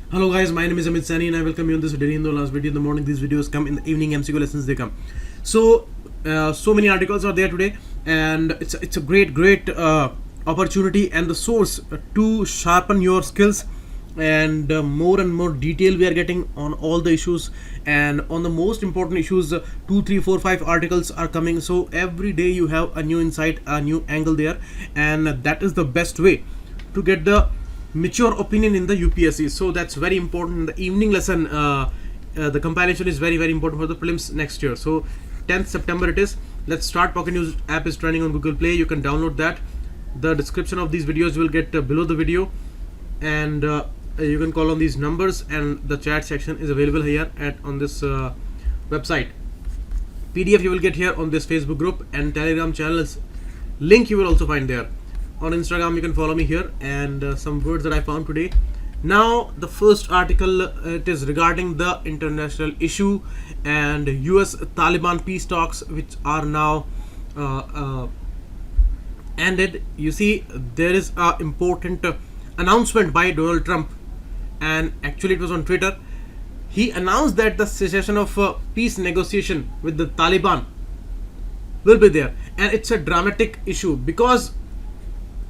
Hello guys, my name is Amit Sani and I welcome you on this video. In the last video in the morning, these videos come. In the evening, MCQ lessons they come. So many articles are there today, and it's a great opportunity and the source to sharpen your skills, and more detail we are getting on all the issues, and on the most important issues, 2, 3, 4, 5 articles are coming. So every day you have a new insight, a new angle there, and that is the best way to get the mature opinion in the UPSC. So that's very important. In the evening lesson, the compilation is very important for the prelims next year. So 10th September it is. Let's start. Pocket News app is trending on Google Play. You can download that. The description of these videos will get below the video, and you can call on these numbers, and the chat section is available here on this website. PDF you will get here on this Facebook group, and Telegram channels link you will also find there. On Instagram you can follow me here, and some words that I found today. Now the first article, it is regarding the international issue and US Taliban peace talks, which are now ended. You see, there is a important announcement by Donald Trump, and actually it was on Twitter. He announced that the cessation of peace negotiation with the Taliban will be there, and it's a dramatic issue because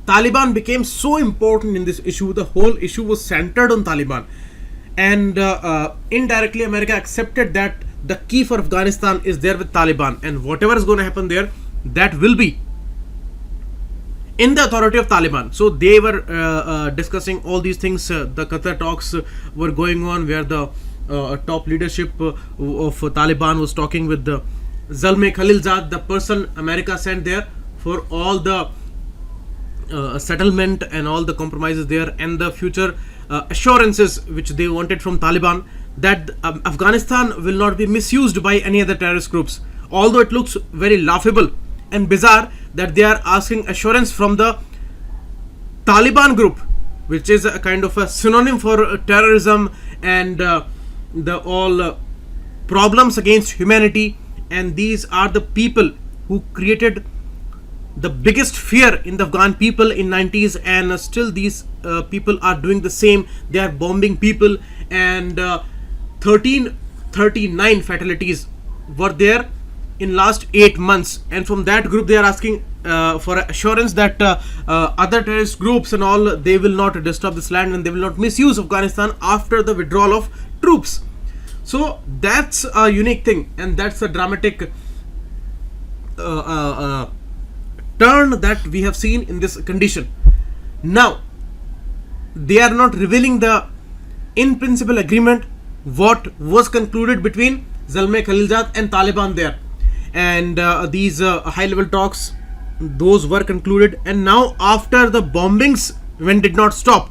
Taliban became so important in this issue. The whole issue was centered on Taliban, and indirectly America accepted that the key for Afghanistan is there with Taliban, and whatever is going to happen there, that will be in the authority of Taliban. So they were discussing all these things. The Qatar talks were going on, where the top leadership of Taliban was talking with the Zalmay Khalilzad, the person America sent there for all the settlement and all the compromises there, and the future assurances which they wanted from Taliban, that Afghanistan will not be misused by any other terrorist groups. Although it looks very laughable and bizarre that they are asking assurance from the Taliban group, which is a kind of a synonym for terrorism and the all problems against humanity, and these are the people who created the biggest fear in the Afghan people in 90s, and still these people are doing the same. They are bombing people, and 1339 fatalities were there in last 8 months, and from that group they are asking for assurance that other terrorist groups and all, they will not disturb this land and they will not misuse Afghanistan after the withdrawal of troops. So that's a unique thing, and that's a dramatic turn that we have seen in this condition. Now they are not revealing the in principle agreement what was concluded between Zalmay Khalilzad and Taliban there, and these high level talks, those were concluded. And now after the bombings when did not stop,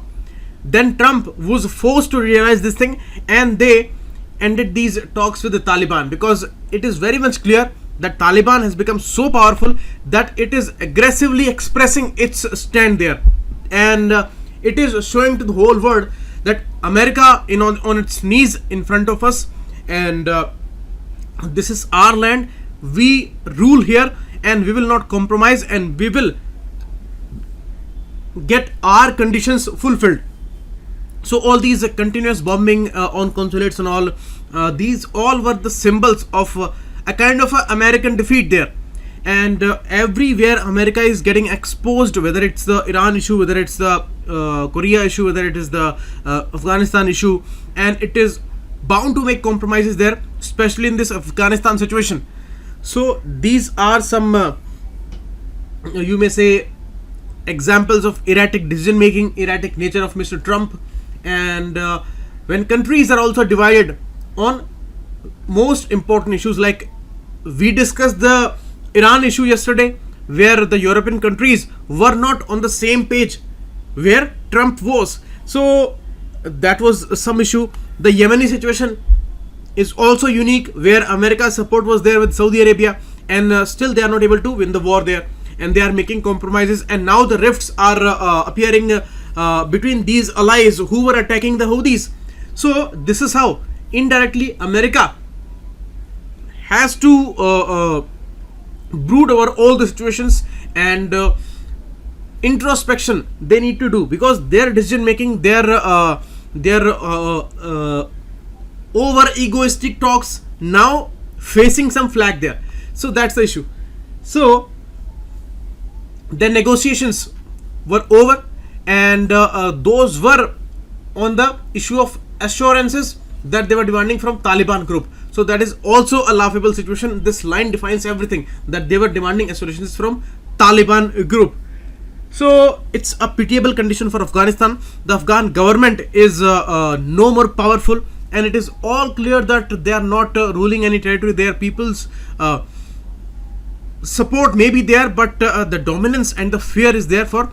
then Trump was forced to realize this thing, and they ended these talks with the Taliban, because it is very much clear that Taliban has become so powerful that it is aggressively expressing its stand there, and it is showing to the whole world that America is on its knees in front of us, and this is our land, we rule here, and we will not compromise, and we will get our conditions fulfilled. So all these continuous bombing on consulates and all, these all were the symbols of a kind of American defeat there, and everywhere America is getting exposed, whether it's the Iran issue, whether it's the Korea issue, whether it is the Afghanistan issue, and it is bound to make compromises there, especially in this Afghanistan situation. So these are some you may say examples of erratic decision making, erratic nature of Mr. Trump, and when countries are also divided on most important issues, like we discussed the Iran issue yesterday, where the European countries were not on the same page where Trump was. So that was some issue. The Yemeni situation is also unique, where America's support was there with Saudi Arabia, and still they are not able to win the war there, and they are making compromises, and now the rifts are appearing between these allies who were attacking the Houthis. So this is how indirectly America has to brood over all the situations, and introspection they need to do, because their decision making, their their over egoistic talks now facing some flag there. So that's the issue. So the negotiations were over, and those were on the issue of assurances that they were demanding from Taliban group. So that is also a laughable situation. This line defines everything, that they were demanding assurances from Taliban group. So it's a pitiable condition for Afghanistan. The Afghan government is no more powerful, and it is all clear that they are not ruling any territory. Their people's support may be there, but the dominance and the fear is there for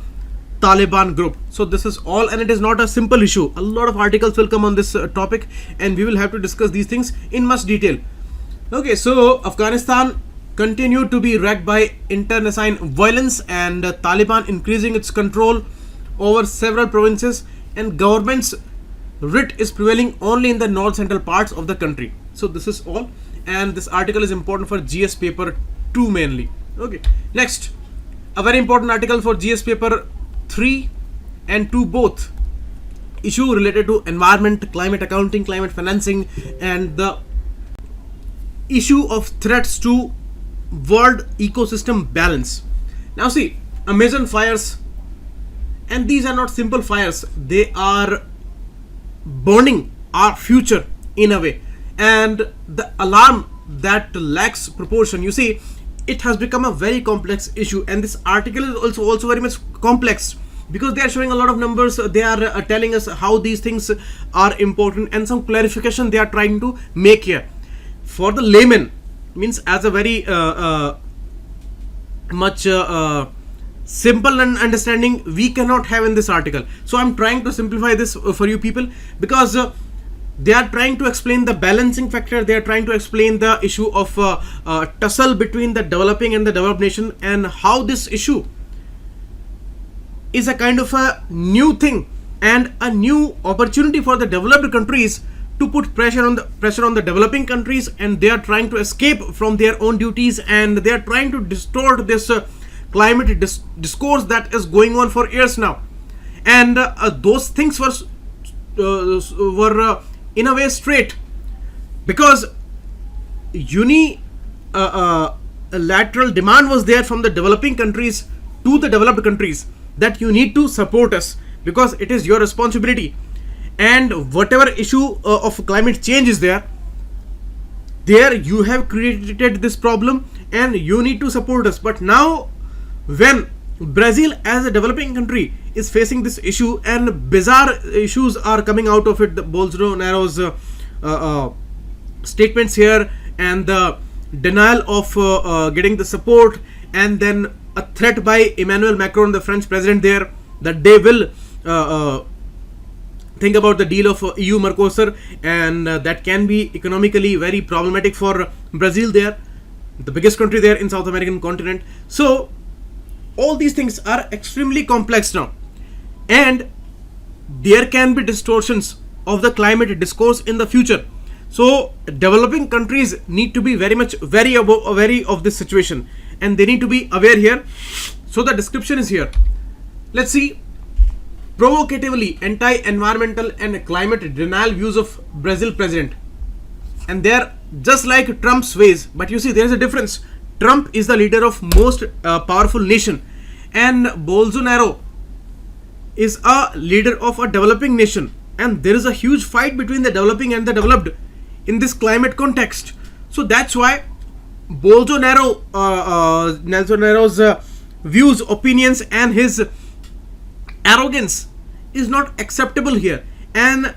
Taliban group. So this is all, and it is not a simple issue. A lot of articles will come on this topic, and we will have to discuss these things in much detail. Okay, so Afghanistan continued to be wrecked by internecine violence, and Taliban increasing its control over several provinces, and government's writ is prevailing only in the north central parts of the country. So this is all, and this article is important for GS paper 2 mainly. Okay, next, a very important article for GS paper 3 and 2 both, issue related to environment, climate accounting, climate financing, and the issue of threats to world ecosystem balance. Now see, Amazon fires, and these are not simple fires, they are burning our future in a way, and the alarm that lacks proportion. You see, it has become a very complex issue, and this article is also very much complex, because they are showing a lot of numbers. They are telling us how these things are important, and some clarification they are trying to make here for the layman, means as a very much simple and understanding we cannot have in this article. So I'm trying to simplify this for you people, because they are trying to explain the balancing factor. They are trying to explain the issue of tussle between the developing and the developed nation, and how this issue is a kind of a new thing and a new opportunity for the developed countries to put pressure on the developing countries, and they are trying to escape from their own duties, and they are trying to distort this climate discourse that is going on for years now. And those things were in a way straight, because lateral demand was there from the developing countries to the developed countries, that you need to support us because it is your responsibility, and whatever issue of climate change is there you have created this problem, and you need to support us. But now when Brazil as a developing country is facing this issue, and bizarre issues are coming out of it, the Bolsonaro's statements here, and the denial of getting the support, and then a threat by Emmanuel Macron, the French president there, that they will think about the deal of EU Mercosur, and that can be economically very problematic for Brazil there, the biggest country there in South American continent. So all these things are extremely complex now, and there can be distortions of the climate discourse in the future. So developing countries need to be very much wary of this situation, and they need to be aware here. So the description is here. Let's see. Provocatively anti-environmental and climate denial views of Brazil president, and they are just like Trump's ways. But you see, there is a difference. Trump is the leader of most powerful nation, and Bolsonaro is a leader of a developing nation, and there is a huge fight between the developing and the developed in this climate context. So that's why Bolsonaro's views, opinions, and his arrogance is not acceptable here, and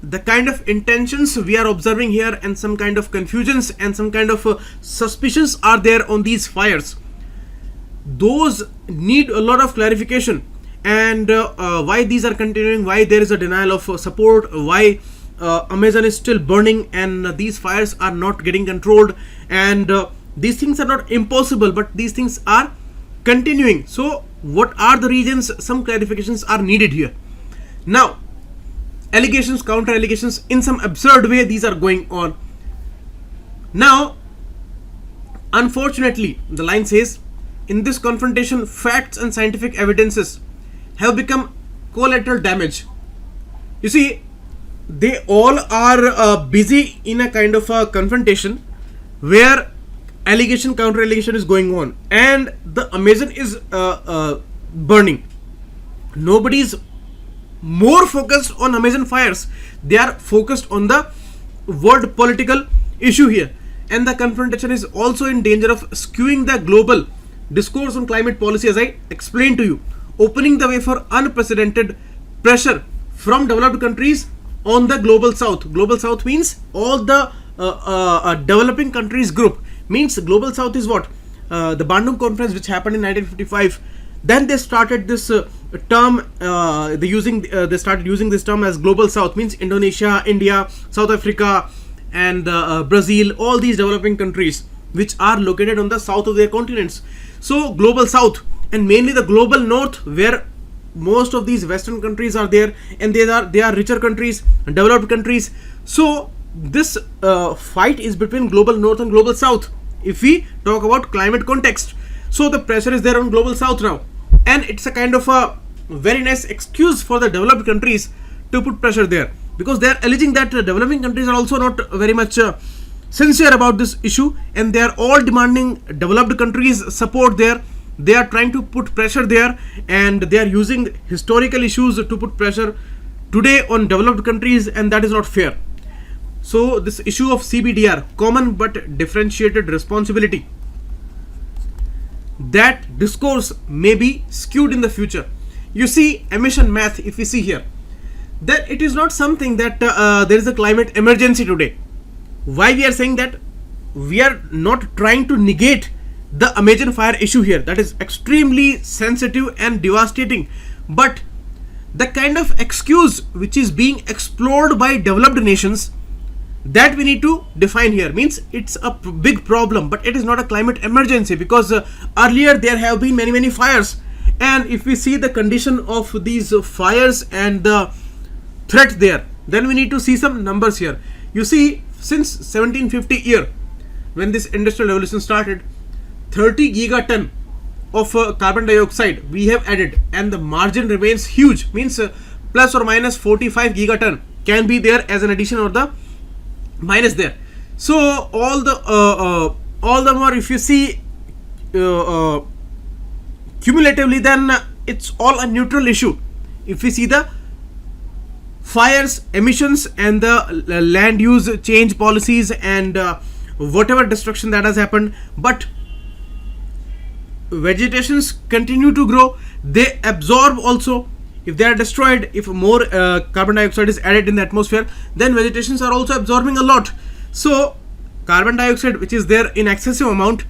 the kind of intentions we are observing here, and some kind of confusions and some kind of suspicions are there on these fires. Those need a lot of clarification, and why these are continuing, why there is a denial of support, why Amazon is still burning, and these fires are not getting controlled, and these things are not impossible, but these things are continuing. So what are the reasons? Some clarifications are needed here. Now, allegations, counter allegations, in some absurd way these are going on. Now, unfortunately, the line says, in this confrontation, facts and scientific evidences have become collateral damage. You see, they all are busy in a kind of a confrontation where allegation counter allegation is going on, and the Amazon is burning. Nobody's more focused on Amazon fires. They are focused on the world political issue here, and the confrontation is also in danger of skewing the global discourse on climate policy, as I explained to you, opening the way for unprecedented pressure from developed countries on the global south. Global south means all the developing countries group. Means global south is what? The Bandung conference, which happened in 1955. Then they started this term. They started using this term as global south. Means Indonesia, India, South Africa, and Brazil. All these developing countries which are located on the south of their continents. So global south, and mainly the global north, where most of these Western countries are there, and they are richer countries, developed countries. So this fight is between global north and global south, if we talk about climate context. So the pressure is there on global south now, and it's a kind of a very nice excuse for the developed countries to put pressure there, because they are alleging that developing countries are also not very much sincere about this issue, and they are all demanding developed countries support there. They are trying to put pressure there, and they are using historical issues to put pressure today on developed countries, and that is not fair. So this issue of CBDR, common but differentiated responsibility, that discourse may be skewed in the future. You see, emission math, if we see here, that it is not something that there is a climate emergency today. Why we are saying that? We are not trying to negate the Amazon fire issue here. That is extremely sensitive and devastating, but the kind of excuse which is being explored by developed nations, that we need to define here. Means it's a big problem, but it is not a climate emergency, because earlier there have been many fires, and if we see the condition of these fires and the threat there, then we need to see some numbers here. You see, since 1750 year, when this industrial revolution started, 30 gigaton of carbon dioxide we have added, and the margin remains huge. Means plus or minus 45 gigaton can be there as an addition, or the minus there. So all the more, if you see cumulatively, then it's all a neutral issue. If we see the fires, emissions, and the land use change policies, and whatever destruction that has happened, but vegetations continue to grow. They absorb also. If they are destroyed, if more carbon dioxide is added in the atmosphere, then vegetations are also absorbing a lot. So carbon dioxide, which is there in excessive amount,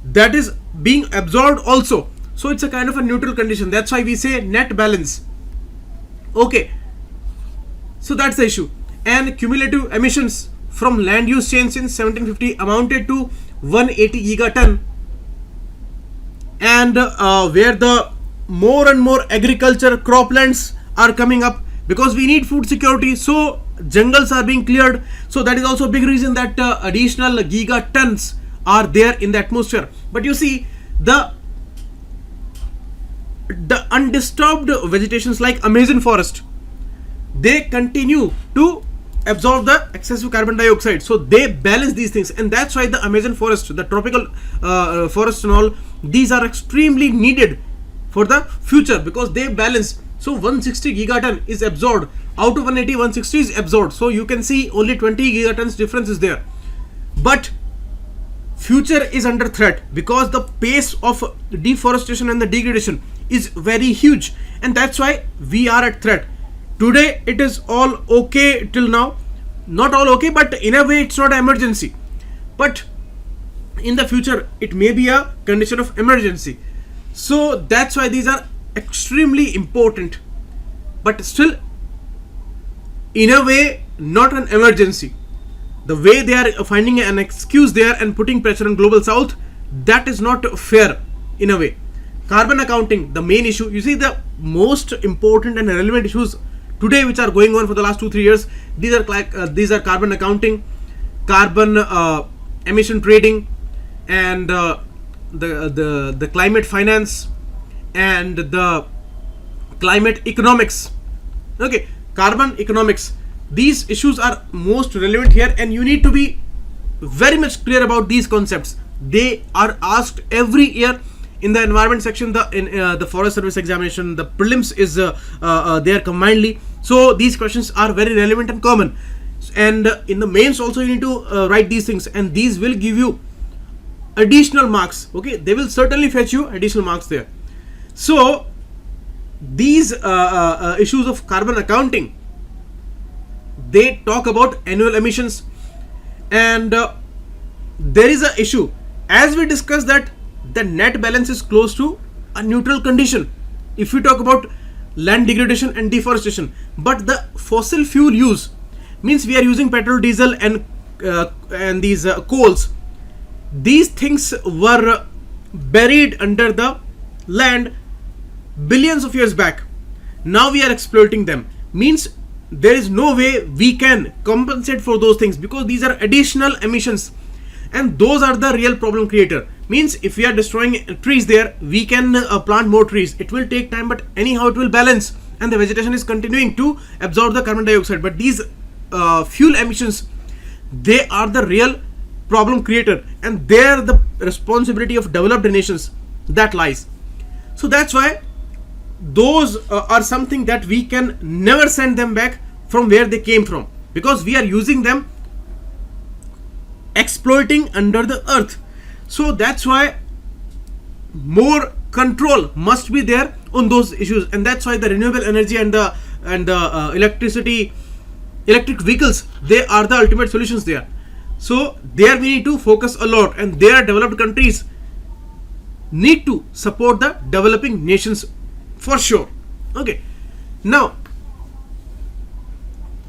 that is being absorbed also. So it's a kind of a neutral condition. That's why we say net balance. Okay, so that's the issue. And cumulative emissions from land use change since 1750 amounted to 180 gigaton, and where the more and more agriculture croplands are coming up, because we need food security, so jungles are being cleared. So that is also a big reason that additional gigatons are there in the atmosphere. But you see, the undisturbed vegetations like Amazon forest, they continue to absorb the excessive carbon dioxide, so they balance these things. And that's why the Amazon forest, the tropical forest and all, these are extremely needed for the future, because they balance. So 160 gigaton is absorbed out of 180. 160 is absorbed, so you can see only 20 gigatons difference is there. But future is under threat, because the pace of deforestation and the degradation is very huge, and that's why we are at threat. Today it is all okay till now, not all okay, but in a way it's not an emergency, but in the future it may be a condition of emergency. So that's why these are extremely important, but still in a way not an emergency. The way they are finding an excuse there and putting pressure on global south, that is not fair in a way. Carbon accounting, the main issue. You see, the most important and relevant issues today which are going on for the last 2-3 years, these are carbon accounting, carbon emission trading, and the climate finance, and the climate economics. Okay, carbon economics. these issues are most relevant here, and you need to be very much clear about these concepts. They are asked every year in the environment section, the forest service examination, the prelims is there combinedly. So these questions are very relevant and common, and in the mains also you need to write these things, and these will give you additional marks. Okay, they will certainly fetch you additional marks there. So these issues of carbon accounting, they talk about annual emissions, and there is a issue, as we discussed, that the net balance is close to a neutral condition if we talk about land degradation and deforestation. But the fossil fuel use, means we are using petrol, diesel and these coals. These things were buried under the land billions of years back. Now we are exploiting them, means there is no way we can compensate for those things, because these are additional emissions, and those are the real problem creator. Means if we are destroying trees there, we can plant more trees. It will take time, but anyhow it will balance, and the vegetation is continuing to absorb the carbon dioxide. But these fuel emissions, they are the real problem creator, and there the responsibility of developed nations that lies. So that's why those are something that we can never send them back from where they came from, because we are using them, exploiting under the earth. So that's why more control must be there on those issues, and that's why the renewable energy and the electric vehicles, they are the ultimate solutions there. So there we need to focus a lot, and there developed countries need to support the developing nations for sure. Okay, now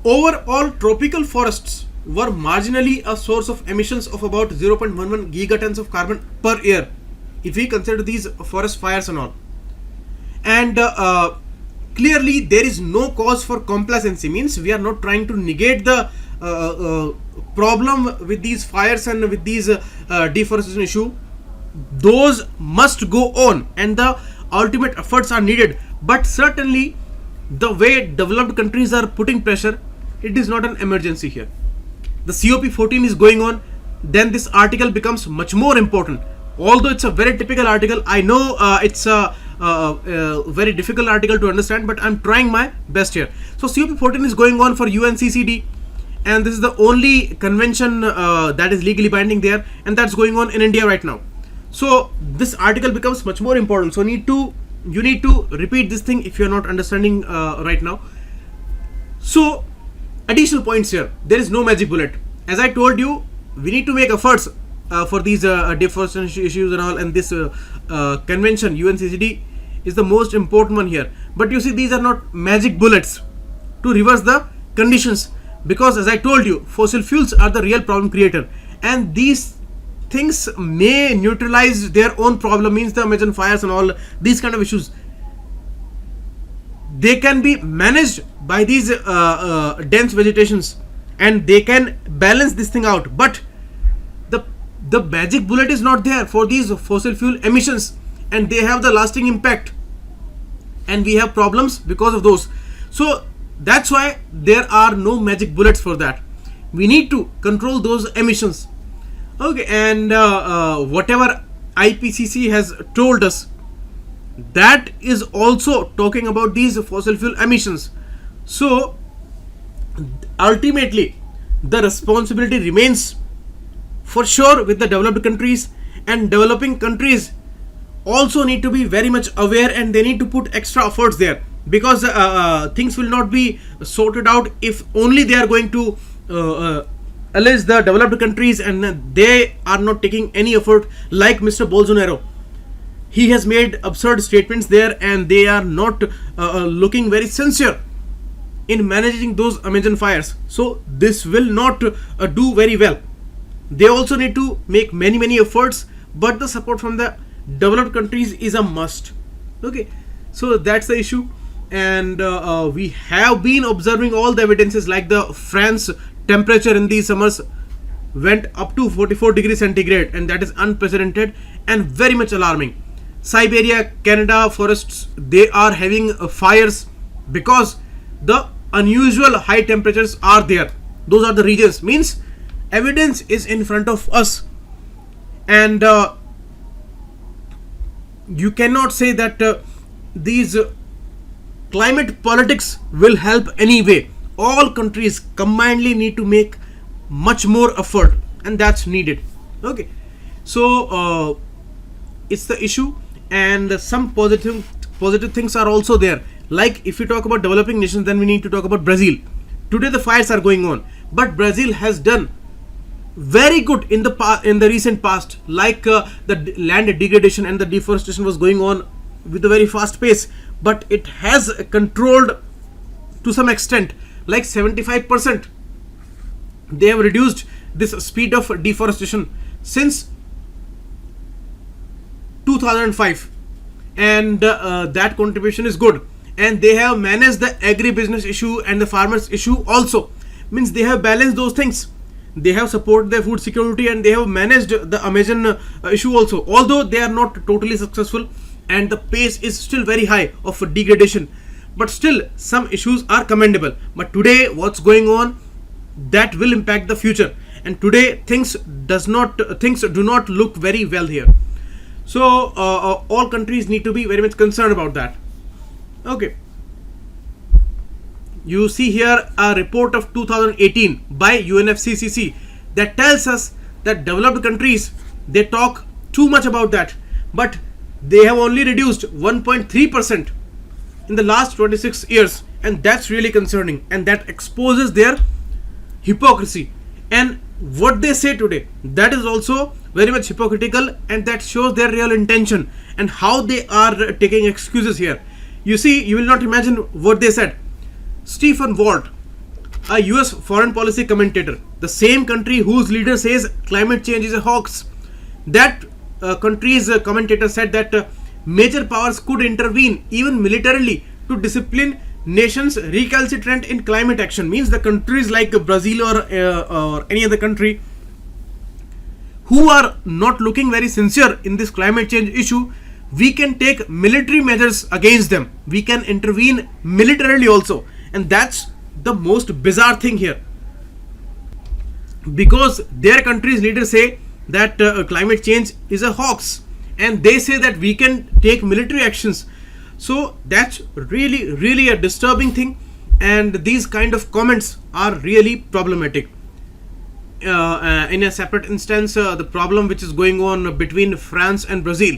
overall tropical forests were marginally a source of emissions of about 0.11 gigatons of carbon per year, if we consider these forest fires and all. And clearly there is no cause for complacency, means we are not trying to negate the problem with these fires and with these deforestation issue. Those must go on, and the ultimate efforts are needed. But certainly the way developed countries are putting pressure, it is not an emergency here. The COP14 is going on, then this article becomes much more important. Although it's a very typical article, I know it's a very difficult article to understand, but I'm trying my best here. So COP14 is going on for UNCCD, and this is the only convention that is legally binding there, and that's going on in India right now. So this article becomes much more important. So you need to repeat this thing if you're not understanding right now. So additional points here, there is no magic bullet. As I told you, we need to make efforts for these deforestation issues and all, and this convention UNCCD is the most important one here. But you see, these are not magic bullets to reverse the conditions, because as I told you, fossil fuels are the real problem creator, and these things may neutralize their own problem, means the Amazon fires and all these kind of issues, they can be managed by these dense vegetations, and they can balance this thing out. But the magic bullet is not there for these fossil fuel emissions, and they have the lasting impact, and we have problems because of those. So that's why there are no magic bullets for that. We need to control those emissions. Okay, and whatever IPCC has told us, that is also talking about these fossil fuel emissions. So ultimately the responsibility remains for sure with the developed countries, and developing countries also need to be very much aware, and they need to put extra efforts there, because things will not be sorted out if only they are going to allege the developed countries and they are not taking any effort. Like Mr. Bolsonaro, he has made absurd statements there, and they are not looking very sincere in managing those Amazon fires. So this will not do very well. They also need to make many efforts, but the support from the developed countries is a must. Okay, so that's the issue. And we have been observing all the evidences, like the France temperature in these summers went up to 44 degrees centigrade, and that is unprecedented and very much alarming. Siberia, Canada forests, they are having fires because the unusual high temperatures are there. Those are the regions. Means evidence is in front of us, and you cannot say that these climate politics will help anyway. All countries combinedly need to make much more effort, and that's needed. Okay, so it's the issue, and some positive things are also there. Like if we talk about developing nations, then we need to talk about Brazil. Today the fires are going on, but Brazil has done very good in the recent past. Like the land degradation and the deforestation was going on with a very fast pace, but it has controlled to some extent, like 75%. They have reduced this speed of deforestation since 2005, and that contribution is good. And they have managed the agribusiness issue and the farmers issue also. Means they have balanced those things. They have supported their food security, and they have managed the Amazon issue also, although they are not totally successful and the pace is still very high of degradation, but still some issues are commendable. But today what's going on, that will impact the future, and today things do not look very well here. So all countries need to be very much concerned about that. Okay, you see here a report of 2018 by UNFCCC that tells us that developed countries, they talk too much about that, but they have only reduced 1.3% in the last 26 years, and that's really concerning, and that exposes their hypocrisy. And what they say today, that is also very much hypocritical, and that shows their real intention and how they are taking excuses here. You see, you will not imagine what they said. Stephen Walt, a US foreign policy commentator, the same country whose leader says climate change is a hoax, that country's commentator said that major powers could intervene even militarily to discipline nations recalcitrant in climate action. Means the countries like Brazil or any other country who are not looking very sincere in this climate change issue, we can take military measures against them. We can intervene militarily also, and that's the most bizarre thing here, because their country's leaders say that climate change is a hoax, and they say that we can take military actions. So that's really a disturbing thing, and these kind of comments are really problematic. In a separate instance, the problem which is going on between France and Brazil,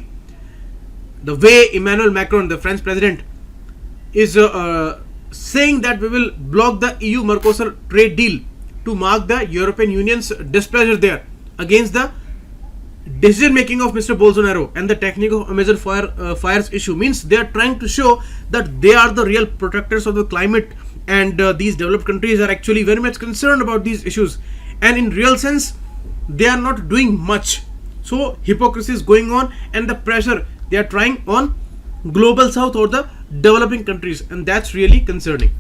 the way Emmanuel Macron, the French president, is saying that we will block the EU-Mercosur trade deal to mark the European Union's displeasure there against the decision making of Mr. Bolsonaro and the technique of Amazon fires issue. Means they are trying to show that they are the real protectors of the climate, and these developed countries are actually very much concerned about these issues, and in real sense they are not doing much. So hypocrisy is going on, and the pressure they are trying on global south or the developing countries, and that's really concerning.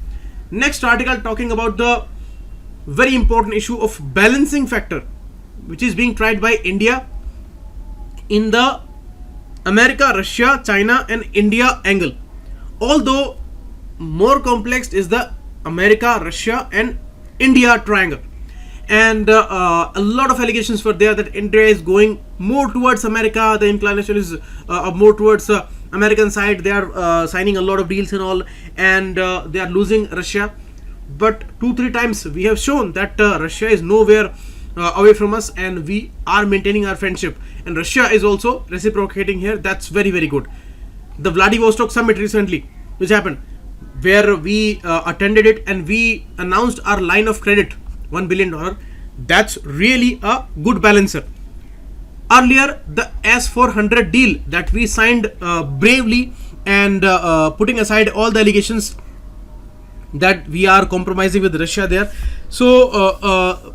Next article talking about the very important issue of balancing factor, which is being tried by India in the America, Russia, China and India angle. Although more complex is the America, Russia and India triangle, and a lot of allegations were there that India is going more towards America, the inclination is more towards American side. They are signing a lot of deals and all, and they are losing Russia. But 2-3 times we have shown that Russia is nowhere away from us, and we are maintaining our friendship, and Russia is also reciprocating here. That's very good. The Vladivostok summit recently which happened, where we attended it, and we announced our line of credit, $1 billion. That's really a good balancer. Earlier, the S-400 deal that we signed bravely, and putting aside all the allegations that we are compromising with Russia there, so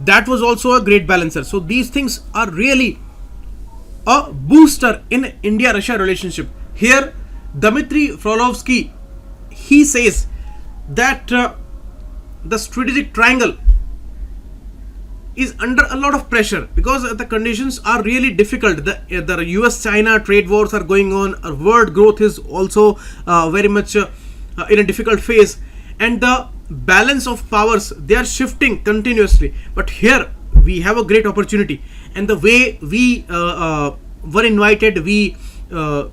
that was also a great balancer. So these things are really a booster in India-Russia relationship. Here, Dmitry Frolovsky, he says that the strategic triangle is under a lot of pressure because the conditions are really difficult. The US-China trade wars are going on. World growth is also very much in a difficult phase, and the balance of powers, they are shifting continuously. But here we have a great opportunity, and the way we were invited, we took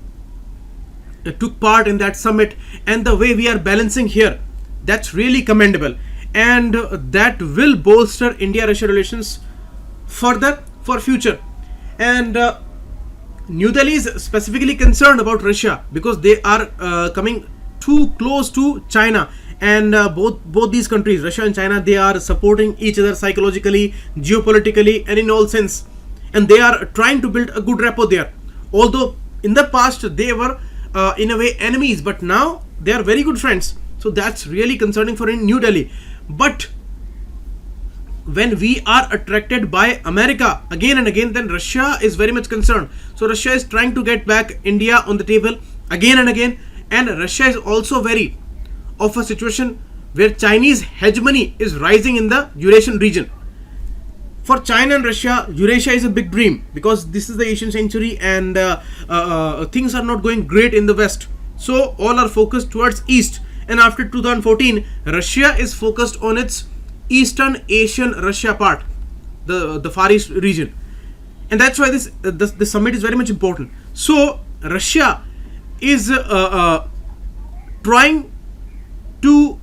part in that summit, and the way we are balancing here, that's really commendable, and that will bolster India-Russia relations further for future. And New Delhi is specifically concerned about Russia because they are coming too close to China, and both these countries, Russia and China, they are supporting each other psychologically, geopolitically, and in all sense, and they are trying to build a good rapport there. Although in the past they were in a way enemies, but now they are very good friends. So that's really concerning for in New Delhi. But when we are attracted by America again and again, then Russia is very much concerned. So Russia is trying to get back India on the table again and again, and Russia is also very of a situation where Chinese hegemony is rising in the Eurasian region. For China and Russia, Eurasia is a big dream because this is the Asian century, and things are not going great in the West. So all are focused towards East. And after 2014, Russia is focused on its Eastern Asian Russia part, the Far East region, and that's why this summit is very much important. So Russia is trying to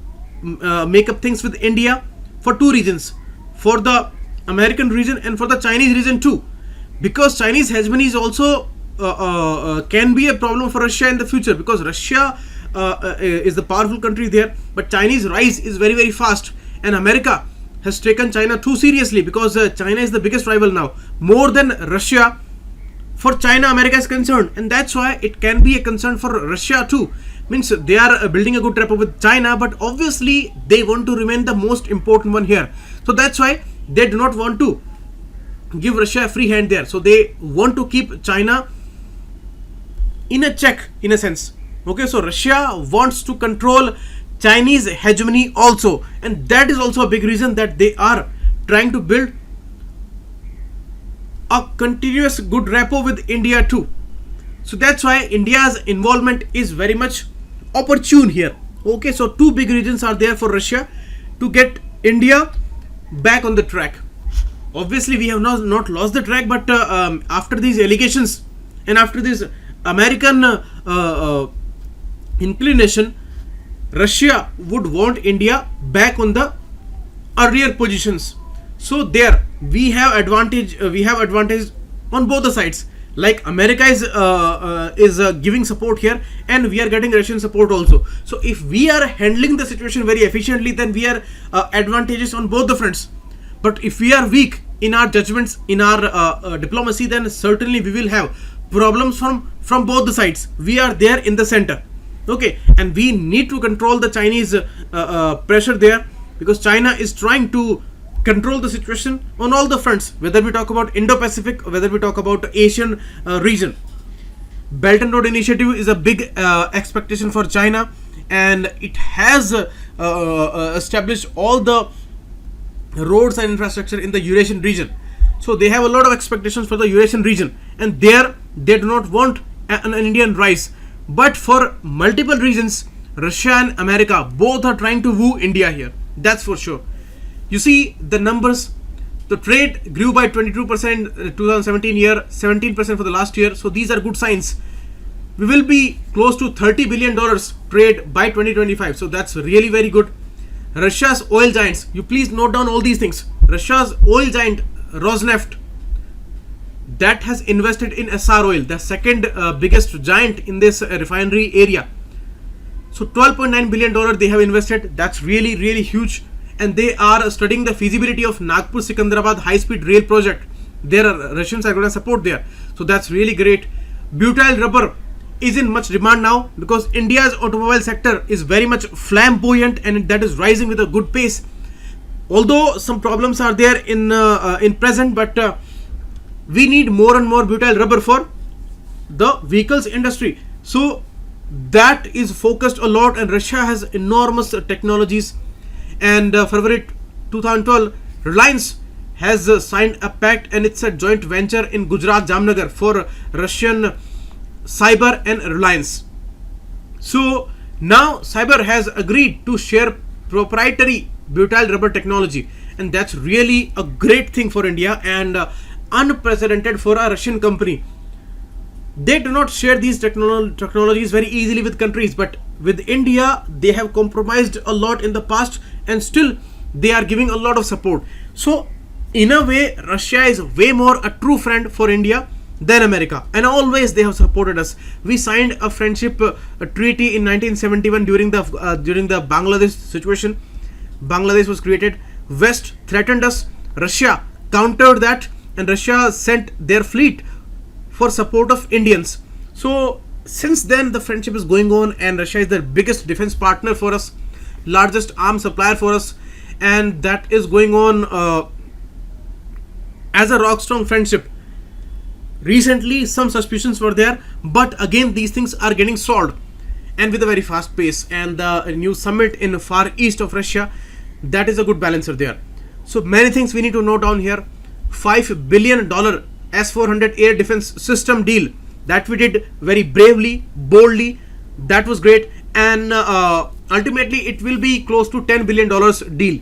make up things with India for two reasons: for the American region and for the Chinese region too, because Chinese hegemony is also can be a problem for Russia in the future, because Russia is the powerful country there, but Chinese rise is very, very fast, and America has taken China too seriously because China is the biggest rival now, more than Russia. For China, America is concerned, and that's why it can be a concern for Russia too. Means they are building a good rapport with China, but obviously they want to remain the most important one here. So that's why they do not want to give Russia a free hand there. So they want to keep China in a check, in a sense. Okay, so Russia wants to control Chinese hegemony also, and that is also a big reason that they are trying to build a continuous good rapport with India too. So that's why India's involvement is very much opportune here. Okay, so two big reasons are there for Russia to get India back on the track. Obviously we have not lost the track, but after these allegations and after this American inclination, Russia would want India back on the earlier positions. So there we have advantage on both the sides. Like America is giving support here, and we are getting Russian support also. So if we are handling the situation very efficiently, then we are advantageous on both the fronts. But if we are weak in our judgments, in our diplomacy, then certainly we will have problems from both the sides. We are there in the center. Okay, and we need to control the Chinese pressure there, because China is trying to control the situation on all the fronts, whether we talk about Indo-Pacific or whether we talk about Asian region. Belt and Road Initiative is a big expectation for China, and it has established all the roads and infrastructure in the Eurasian region. So they have a lot of expectations for the Eurasian region, and there they do not want an Indian rise. But for multiple reasons, Russia and America both are trying to woo India here. That's for sure. You see the numbers. The trade grew by 22% 2017 year, 17% for the last year. So these are good signs. We will be close to $30 billion trade by 2025. So that's really very good. Russia's oil giants. You please note down all these things. Russia's oil giant Rosneft, that has invested in SR Oil, the second biggest giant in this refinery area. So $12.9 billion they have invested. That's really, really huge. And they are studying the feasibility of Nagpur-Sikandrabad high-speed rail project. There are Russians are going to support there. So that's really great. Butyl rubber is in much demand now, because India's automobile sector is very much flamboyant, and that is rising with a good pace. Although some problems are there in present, but we need more and more butyl rubber for the vehicles industry. So that is focused a lot, and Russia has enormous technologies. And February 2012, Reliance has signed a pact, and it's a joint venture in Gujarat, Jamnagar, for Russian Cyber and Reliance. So now Cyber has agreed to share proprietary butyl rubber technology, and that's really a great thing for India and unprecedented for a Russian company. They do not share these technologies very easily with countries, but with India they have compromised a lot in the past, and still they are giving a lot of support. So in a way, Russia is way more a true friend for India than America, and always they have supported us. We signed a friendship treaty in 1971 during the Bangladesh situation. Bangladesh was created. West threatened us. Russia countered that, and Russia sent their fleet for support of Indians. So since then the friendship is going on, and Russia is the biggest defense partner for us, largest arms supplier for us, and that is going on as a rock strong friendship. Recently some suspicions were there, but again these things are getting solved, and with a very fast pace. And the new summit in far east of Russia, that is a good balancer there. So many things we need to note down here. $5 billion S-400 air defense system deal that we did very bravely, boldly. That was great, and ultimately it will be close to $10 billion deal.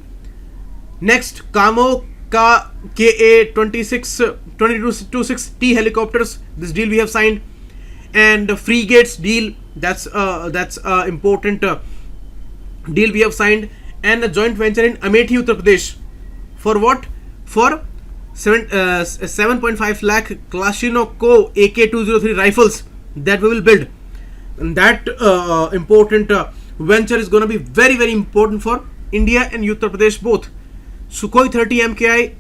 Next, Kamo KA-2226T helicopters. This deal we have signed, and frigates deal. That's important deal we have signed, and a joint venture in Amethi, Uttar Pradesh. For what? For 7.5 lakh Kalashnikov AK-203 rifles that we will build, and that important venture is going to be very, very important for India and Uttar Pradesh both. Sukhoi 30 MKI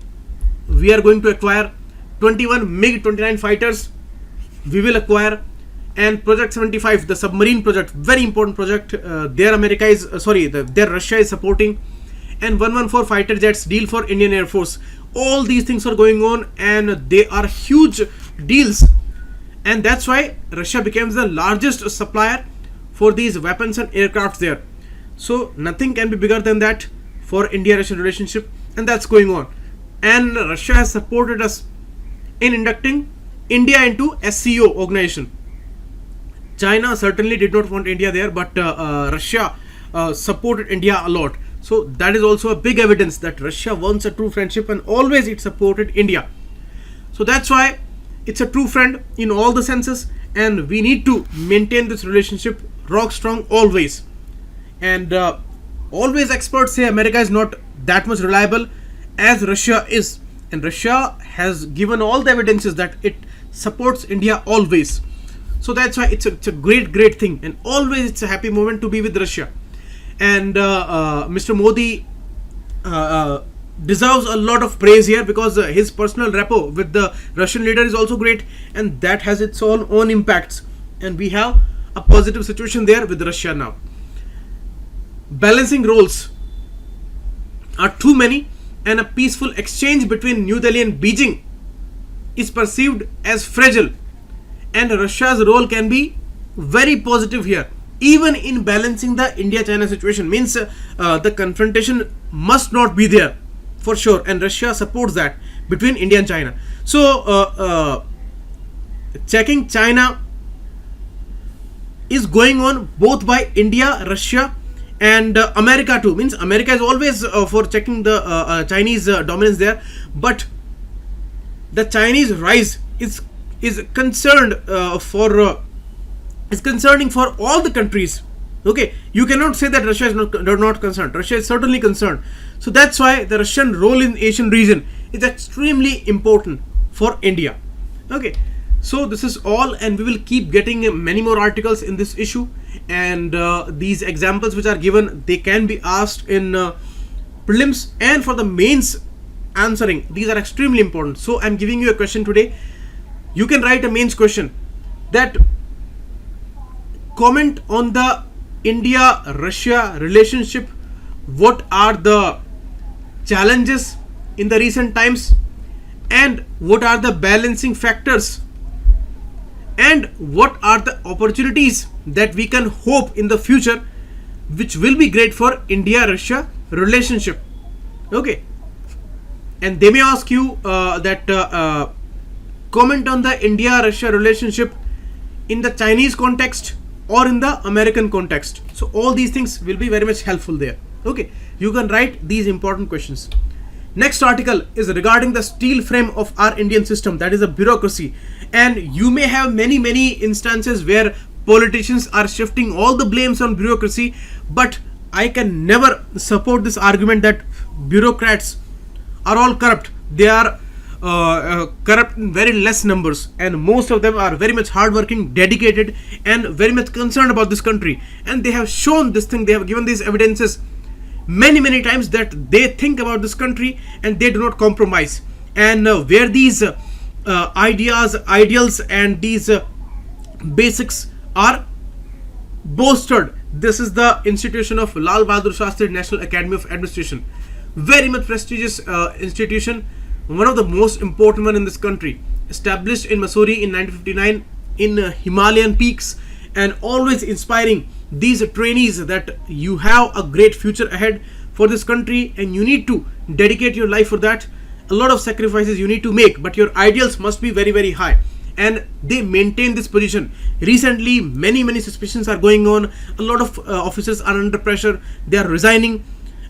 we are going to acquire. 21 MiG-29 fighters we will acquire, and Project 75, the submarine project, very important project. There Russia is supporting, and 114 fighter jets deal for Indian Air Force. All these things are going on, and they are huge deals, and that's why Russia becomes the largest supplier for these weapons and aircrafts there. So nothing can be bigger than that for India-Russia relationship, and that's going on. And Russia has supported us in inducting India into SCO organization. China certainly did not want India there, but Russia supported India a lot. So that is also a big evidence that Russia wants a true friendship, and always it supported India. So that's why it's a true friend in all the senses, and we need to maintain this relationship rock strong always. And always experts say America is not that much reliable as Russia is, and Russia has given all the evidences that it supports India always. So that's why it's a great thing, and always it's a happy moment to be with Russia. And Mr. Modi deserves a lot of praise here, because his personal rapport with the Russian leader is also great, and that has its own impacts, and we have a positive situation there with Russia now. Balancing roles are too many, and a peaceful exchange between New Delhi and Beijing is perceived as fragile, and Russia's role can be very positive here, even in balancing the India-China situation. Means the confrontation must not be there for sure, and Russia supports that between India and China. So checking China is going on both by India, Russia, and America too. Means America is always for checking the Chinese dominance there, but the Chinese rise is concerned is concerning for all the countries. Okay, you cannot say that Russia is not concerned. Russia is certainly concerned. So that's why the Russian role in Asian region is extremely important for India. Okay, so this is all, and we will keep getting many more articles in this issue, and these examples which are given, they can be asked in prelims and for the mains answering. These are extremely important. So I'm giving you a question today. You can write a mains question that comment on the India-Russia relationship. What are the challenges in the recent times, and what are the balancing factors, and what are the opportunities that we can hope in the future, which will be great for India-Russia relationship. Okay, and they may ask you that comment on the India-Russia relationship in the Chinese context or in the American context. So all these things will be very much helpful there. Okay, you can write these important questions. Next article is regarding the steel frame of our Indian system, that is a bureaucracy. And you may have many instances where politicians are shifting all the blames on bureaucracy, but I can never support this argument that bureaucrats are all corrupt. They are corrupt in very less numbers, and most of them are very much hardworking, dedicated, and very much concerned about this country. And they have shown this thing, they have given these evidences many times that they think about this country and they do not compromise. And where these ideals and these basics are bolstered, this is the institution of Lal Bahadur Shastri National Academy of Administration. Very much prestigious institution, one of the most important one in this country, established in Missouri in 1959 in Himalayan peaks, and always inspiring these trainees that you have a great future ahead for this country and you need to dedicate your life for that. A lot of sacrifices you need to make, but your ideals must be very high, and they maintain this position. Recently many suspicions are going on. A lot of officers are under pressure, they are resigning,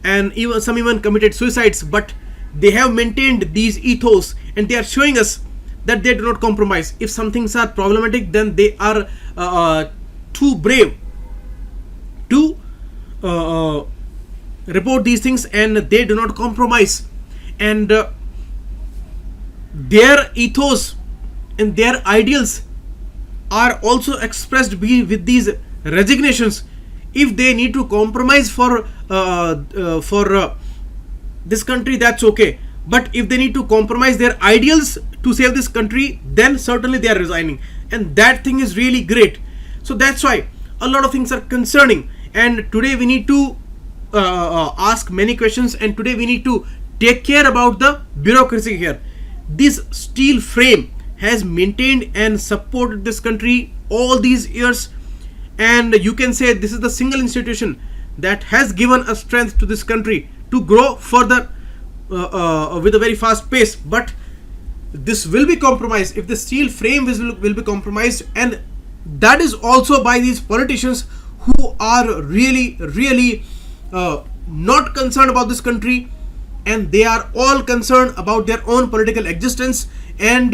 and some even committed suicides, but they have maintained these ethos and they are showing us that they do not compromise. If some things are problematic, then they are too brave to report these things, and they do not compromise. And their ethos and their ideals are also expressed with these resignations. If they need to compromise for this country, that's okay, but if they need to compromise their ideals to save this country, then certainly they are resigning, and that thing is really great. So that's why a lot of things are concerning, and today we need to ask many questions, and today we need to take care about the bureaucracy here. This steel frame has maintained and supported this country all these years, and you can say this is the single institution that has given a strength to this country to grow further with a very fast pace. But this will be compromised if the steel frame will be compromised, and that is also by these politicians who are really not concerned about this country, and they are all concerned about their own political existence. And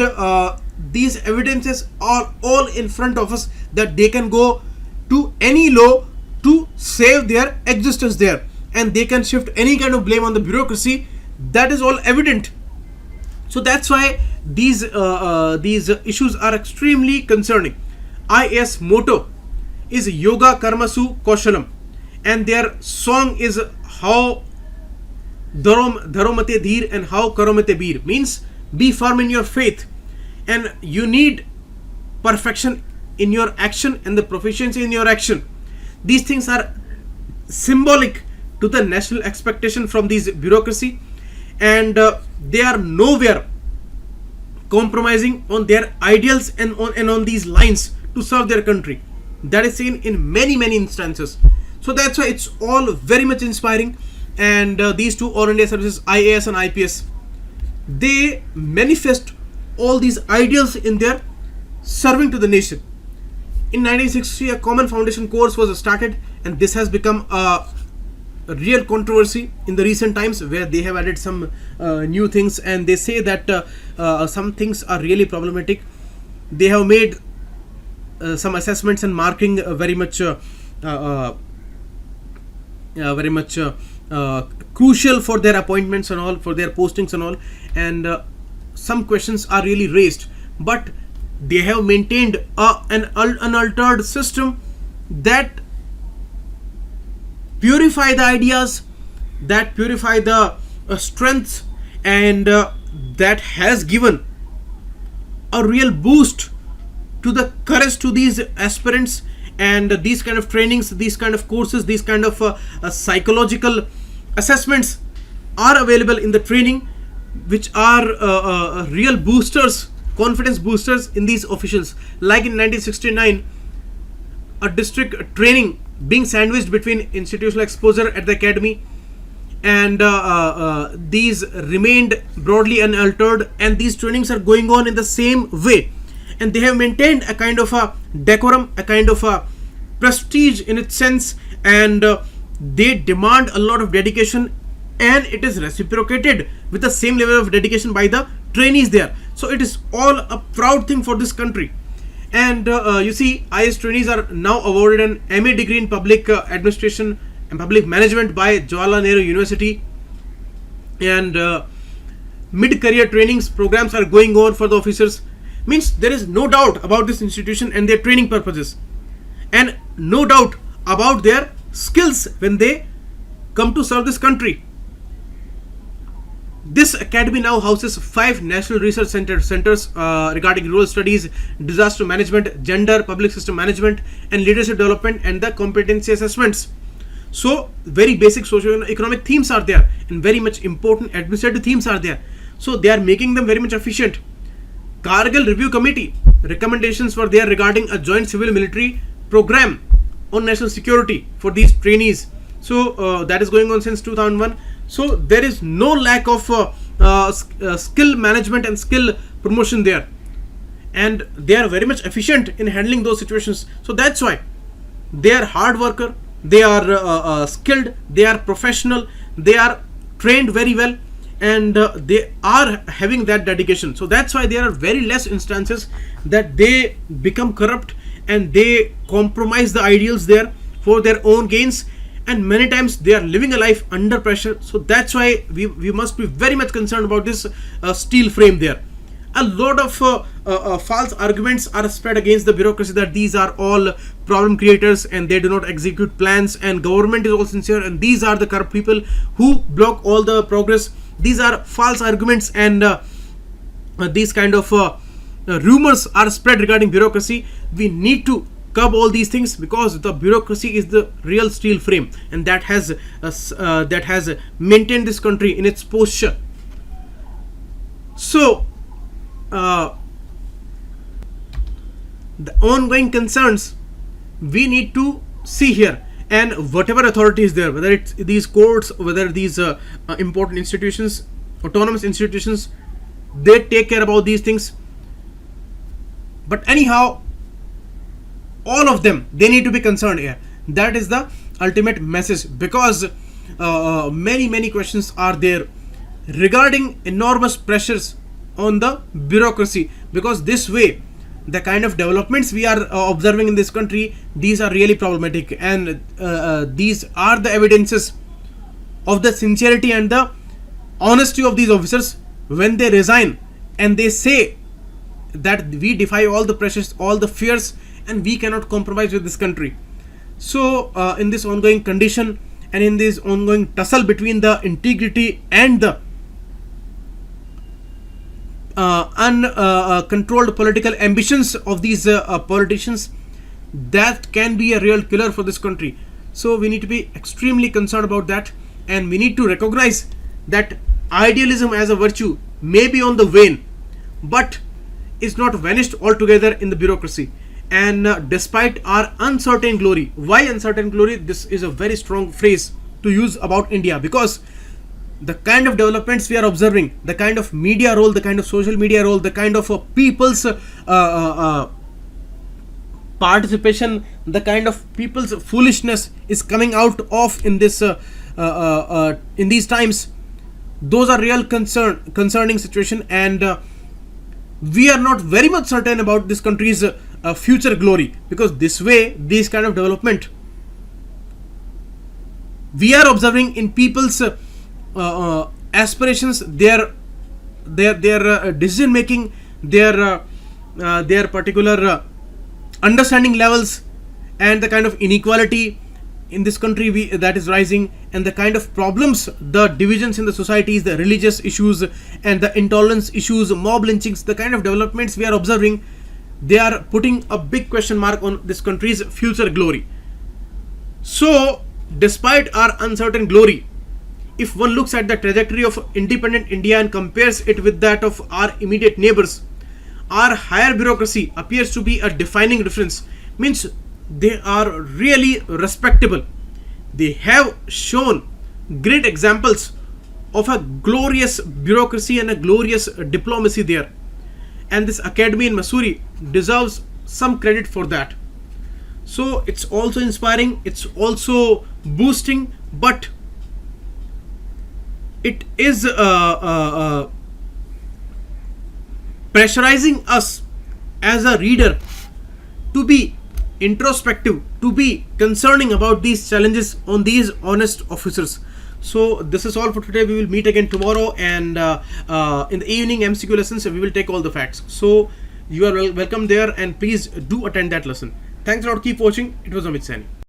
these evidences are all in front of us that they can go to any law to save their existence there, and they can shift any kind of blame on the bureaucracy. That is all evident. So that's why these issues are extremely concerning. IAS motto is Yoga Karmasu Kaushalam, and their song is How Dharomate Dheer and How Karomate Beer, means be firm in your faith, and you need perfection in your action and the proficiency in your action. These things are symbolic to the national expectation from these bureaucracy, and they are nowhere compromising on their ideals and on these lines to serve their country. That is seen in many instances. So that's why it's all very much inspiring. And these two All India services, IAS and IPS, they manifest all these ideals in their serving to the nation. In 1960, a common foundation course was started, and this has become a real controversy in the recent times, where they have added some new things, and they say that some things are really problematic. They have made some assessments and marking very much crucial for their appointments and all, for their postings and all, and some questions are really raised, but they have maintained an unaltered system that purify the ideas, that purify the strengths, and that has given a real boost to the courage to these aspirants. And these kind of trainings, these kind of courses, these kind of psychological assessments are available in the training, which are real boosters, confidence boosters in these officials. Like in 1969, a district training being sandwiched between institutional exposure at the academy, and these remained broadly unaltered, and these trainings are going on in the same way, and they have maintained a kind of a decorum, a kind of a prestige in its sense, and they demand a lot of dedication, and it is reciprocated with the same level of dedication by the trainees there. So it is all a proud thing for this country. And you see, IAS trainees are now awarded an MA degree in public administration and public management by Jawaharlal Nehru University, and mid-career trainings programs are going on for the officers. Means there is no doubt about this institution and their training purposes, and no doubt about their skills when they come to serve this country. This academy now houses 5 national research centers regarding rural studies, disaster management, gender, public system management, and leadership development, and the competency assessments. So very basic socio-economic themes are there, and very much important administrative themes are there. So they are making them very much efficient. Kargil Review Committee recommendations were there regarding a joint civil military program on national security for these trainees. So that is going on since 2001. So there is no lack of skill management and skill promotion there, and they are very much efficient in handling those situations. So that's why they are hard worker, they are skilled, they are professional, they are trained very well, and they are having that dedication. So that's why there are very less instances that they become corrupt and they compromise the ideals there for their own gains, and many times they are living a life under pressure. So that's why we must be very much concerned about this steel frame there. A lot of false arguments are spread against the bureaucracy, that these are all problem creators and they do not execute plans, and government is all sincere and these are the corrupt people who block all the progress. These are false arguments, and these kind of rumors are spread regarding bureaucracy. We need to curb all these things, because the bureaucracy is the real steel frame, and that has maintained this country in its posture. So the ongoing concerns we need to see here, and whatever authority is there, whether it's these courts, whether these important institutions, autonomous institutions, they take care about these things. But anyhow, all of them, they need to be concerned here. That is the ultimate message, because many questions are there regarding enormous pressures on the bureaucracy, because this way the kind of developments we are observing in this country, these are really problematic, and these are the evidences of the sincerity and the honesty of these officers when they resign and they say that we defy all the pressures, all the fears, and we cannot compromise with this country. So in this ongoing condition and in this ongoing tussle between the integrity and the uncontrolled political ambitions of these politicians, that can be a real killer for this country. So we need to be extremely concerned about that, and we need to recognize that idealism as a virtue may be on the wane, but is not vanished altogether in the bureaucracy. And despite our uncertain glory, why uncertain glory? This is a very strong phrase to use about India, because the kind of developments we are observing, the kind of media role, the kind of social media role, the kind of people's participation, the kind of people's foolishness is coming out of in this in these times, those are real concerning situation, and we are not very much certain about this country's future glory, because this way, these kind of development we are observing in people's aspirations, their decision making, their particular understanding levels, and the kind of inequality in this country that is rising, and the kind of problems, the divisions in the societies, the religious issues and the intolerance issues, mob lynchings, the kind of developments we are observing, they are putting a big question mark on this country's future glory. So despite our uncertain glory, if one looks at the trajectory of independent India and compares it with that of our immediate neighbors, our higher bureaucracy appears to be a defining difference. Means they are really respectable. They have shown great examples of a glorious bureaucracy and a glorious diplomacy there. And this academy in Missouri deserves some credit for that. So it's also inspiring, it's also boosting, but it is pressurizing us as a reader to be introspective, to be concerning about these challenges on these honest officers. So this is all for today. We will meet again tomorrow, and in the evening MCQ lessons we will take all the facts. So you are welcome there, and please do attend that lesson. Thanks a lot. Keep watching. It was Amit Sani.